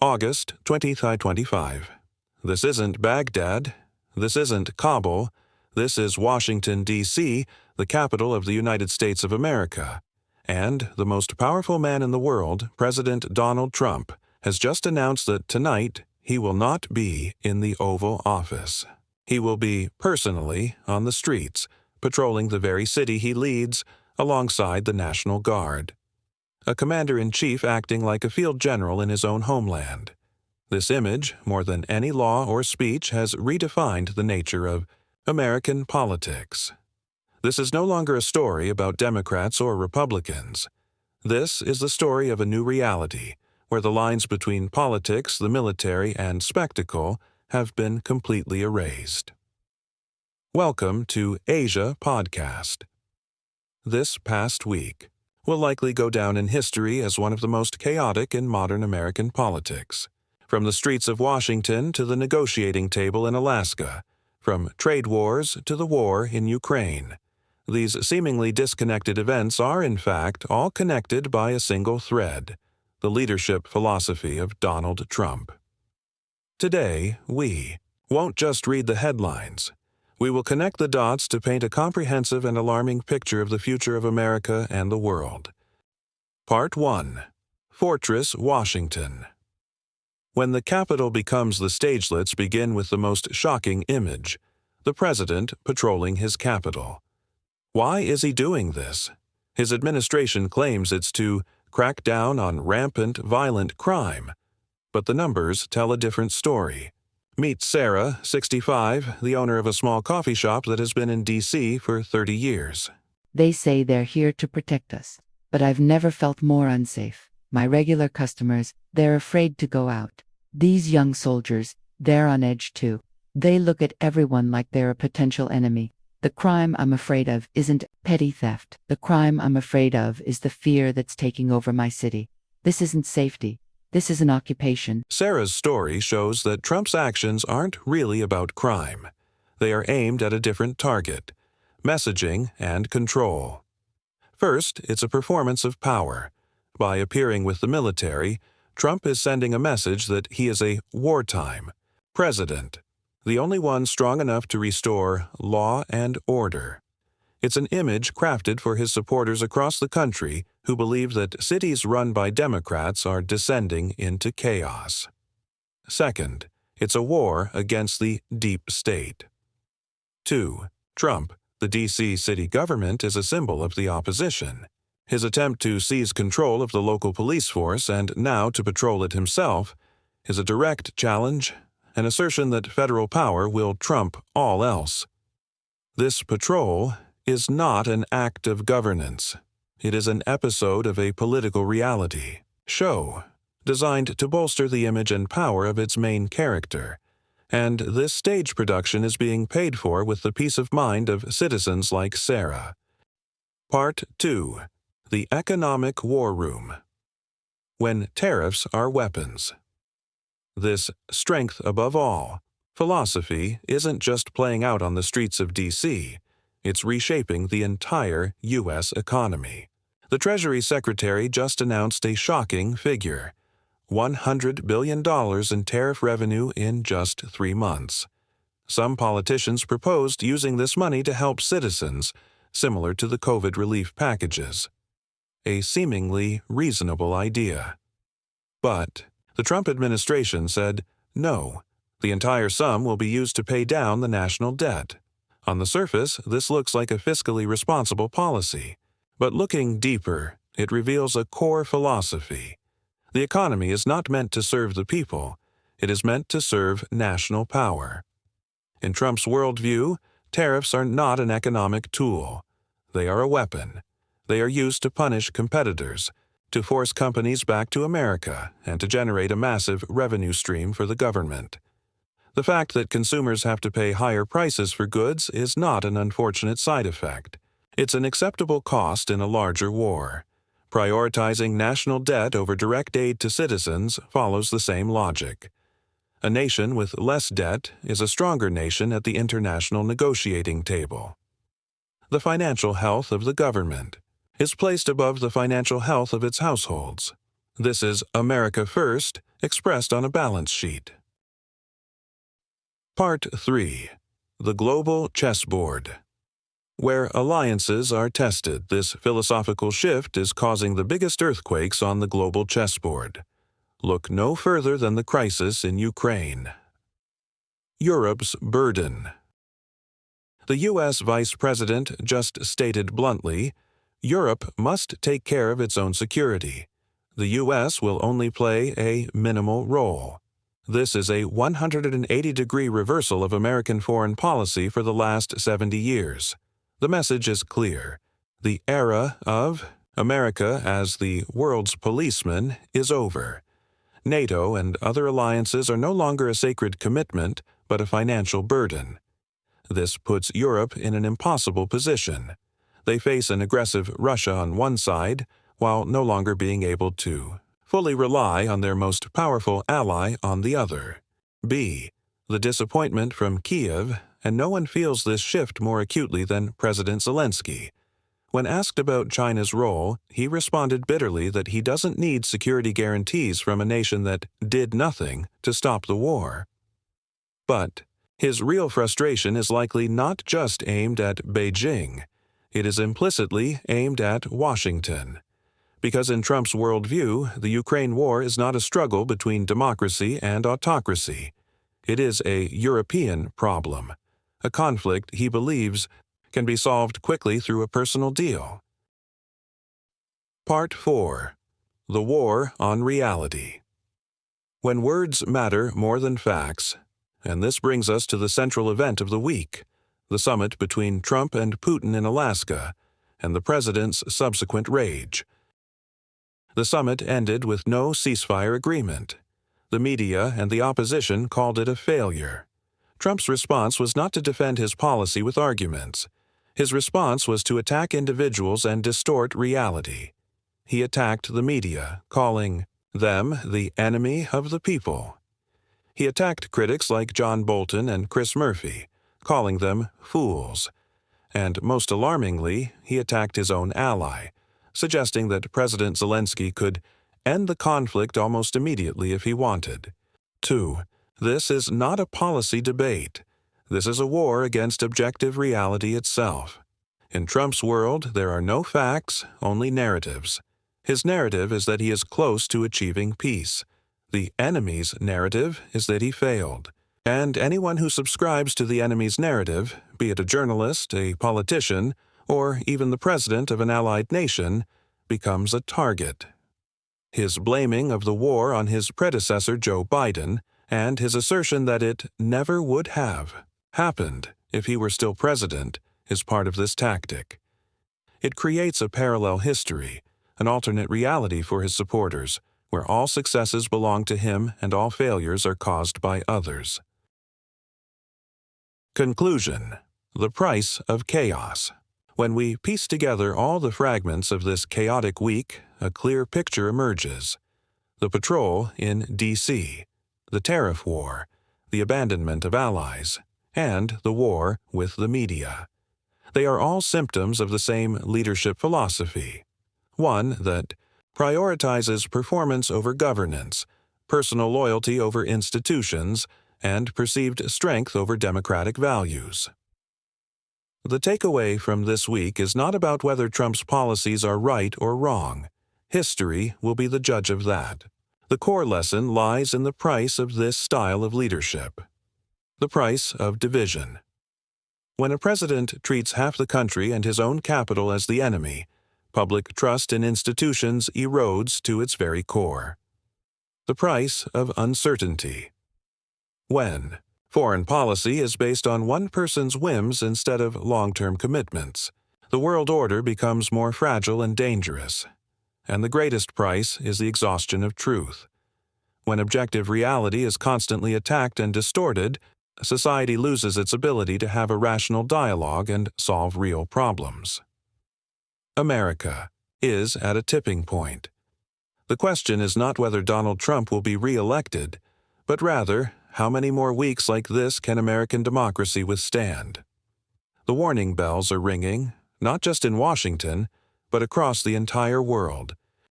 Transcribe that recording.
August 20th, 25. This isn't Baghdad. This isn't Kabul. This is Washington, D.C., the capital of the United States of America. And the most powerful man in the world, President Donald Trump, has just announced that tonight he will not be in the Oval Office. He will be personally on the streets, patrolling the very city he leads, alongside the National Guard. A commander-in-chief acting like a field general in his own homeland. This image, more than any law or speech, has redefined the nature of American politics. This is no longer a story about Democrats or Republicans. This is the story of a new reality, where the lines between politics, the military, and spectacle have been completely erased. Welcome to Asia Podcast. This past week will likely go down in history as one of the most chaotic in modern American politics. From the streets of Washington to the negotiating table in Alaska, from trade wars to the war in Ukraine. These seemingly disconnected events are, in fact, all connected by a single thread, the leadership philosophy of Donald Trump. Today, we won't just read the headlines. We will connect the dots to paint a comprehensive and alarming picture of the future of America and the world. Part 1. Fortress Washington. When the Capitol becomes the stage, let's begin with the most shocking image, the president patrolling his capital. Why is he doing this? His administration claims it's to crack down on rampant, violent crime. But the numbers tell a different story. Meet Sarah, 65, the owner of a small coffee shop that has been in D.C. for 30 years. They say they're here to protect us, but I've never felt more unsafe. My regular customers, they're afraid to go out. These young soldiers, they're on edge too. They look at everyone like they're a potential enemy. The crime I'm afraid of isn't petty theft. The crime I'm afraid of is the fear that's taking over my city. This isn't safety. This is an occupation. Sarah's story shows that Trump's actions aren't really about crime. They are aimed at a different target: messaging and control. First, it's a performance of power. By appearing with the military, Trump is sending a message that he is a wartime president, the only one strong enough to restore law and order. It's an image crafted for his supporters across the country who believe that cities run by Democrats are descending into chaos. Second, it's a war against the deep state. 2. Trump, the D.C. city government, is a symbol of the opposition. His attempt to seize control of the local police force and now to patrol it himself is a direct challenge, an assertion that federal power will trump all else. This patrol is not an act of governance. It is an episode of a political reality show designed to bolster the image and power of its main character. And this stage production is being paid for with the peace of mind of citizens like Sarah. Part 2. The Economic War Room. When tariffs are weapons. This strength above all philosophy isn't just playing out on the streets of D.C., it's reshaping the entire U.S. economy. The Treasury Secretary just announced a shocking figure: $100 billion in tariff revenue in just 3 months. Some politicians proposed using this money to help citizens, similar to the COVID relief packages. A seemingly reasonable idea. But the Trump administration said, no, the entire sum will be used to pay down the national debt. On the surface, this looks like a fiscally responsible policy. But looking deeper, it reveals a core philosophy. The economy is not meant to serve the people. It is meant to serve national power. In Trump's worldview, tariffs are not an economic tool. They are a weapon. They are used to punish competitors, to force companies back to America, and to generate a massive revenue stream for the government. The fact that consumers have to pay higher prices for goods is not an unfortunate side effect. It's an acceptable cost in a larger war. Prioritizing national debt over direct aid to citizens follows the same logic. A nation with less debt is a stronger nation at the international negotiating table. The financial health of the government is placed above the financial health of its households. This is America first expressed on a balance sheet. Part 3. The Global Chessboard. Where alliances are tested, this philosophical shift is causing the biggest earthquakes on the global chessboard. Look no further than the crisis in Ukraine. Europe's burden. The U.S. Vice President just stated bluntly, Europe must take care of its own security. The U.S. will only play a minimal role. This is a 180-degree reversal of American foreign policy for the last 70 years. The message is clear. The era of America as the world's policeman is over. NATO and other alliances are no longer a sacred commitment, but a financial burden. This puts Europe in an impossible position. They face an aggressive Russia on one side, while no longer being able to fully rely on their most powerful ally on the other. B. The disappointment from Kiev, and no one feels this shift more acutely than President Zelensky. When asked about China's role, he responded bitterly that he doesn't need security guarantees from a nation that did nothing to stop the war. But his real frustration is likely not just aimed at Beijing. It is implicitly aimed at Washington. Because in Trump's worldview, the Ukraine war is not a struggle between democracy and autocracy. It is a European problem, a conflict he believes can be solved quickly through a personal deal. Part 4. The War on Reality. When words matter more than facts, and this brings us to the central event of the week, the summit between Trump and Putin in Alaska, and the president's subsequent rage. The summit ended with no ceasefire agreement. The media and the opposition called it a failure. Trump's response was not to defend his policy with arguments. His response was to attack individuals and distort reality. He attacked the media, calling them the enemy of the people. He attacked critics like John Bolton and Chris Murphy, calling them fools. And most alarmingly, he attacked his own ally, suggesting that President Zelensky could end the conflict almost immediately if he wanted. 2. This is not a policy debate. This is a war against objective reality itself. In Trump's world, there are no facts, only narratives. His narrative is that he is close to achieving peace. The enemy's narrative is that he failed. And anyone who subscribes to the enemy's narrative, be it a journalist, a politician, or even the president of an allied nation, becomes a target. His blaming of the war on his predecessor Joe Biden, and his assertion that it never would have happened if he were still president, is part of this tactic. It creates a parallel history, an alternate reality for his supporters, where all successes belong to him and all failures are caused by others. Conclusion. The price of chaos. When we piece together all the fragments of this chaotic week, a clear picture emerges. The patrol in D.C., the tariff war, the abandonment of allies, and the war with the media. They are all symptoms of the same leadership philosophy, one that prioritizes performance over governance, personal loyalty over institutions, and perceived strength over democratic values. The takeaway from this week is not about whether Trump's policies are right or wrong. History will be the judge of that. The core lesson lies in the price of this style of leadership. The price of division. When a president treats half the country and his own capital as the enemy, public trust in institutions erodes to its very core. The price of uncertainty. When foreign policy is based on one person's whims instead of long-term commitments, the world order becomes more fragile and dangerous. And the greatest price is the exhaustion of truth. When objective reality is constantly attacked and distorted, society loses its ability to have a rational dialogue and solve real problems. America is at a tipping point. The question is not whether Donald Trump will be re-elected, but rather, how many more weeks like this can American democracy withstand? The warning bells are ringing, not just in Washington, but across the entire world.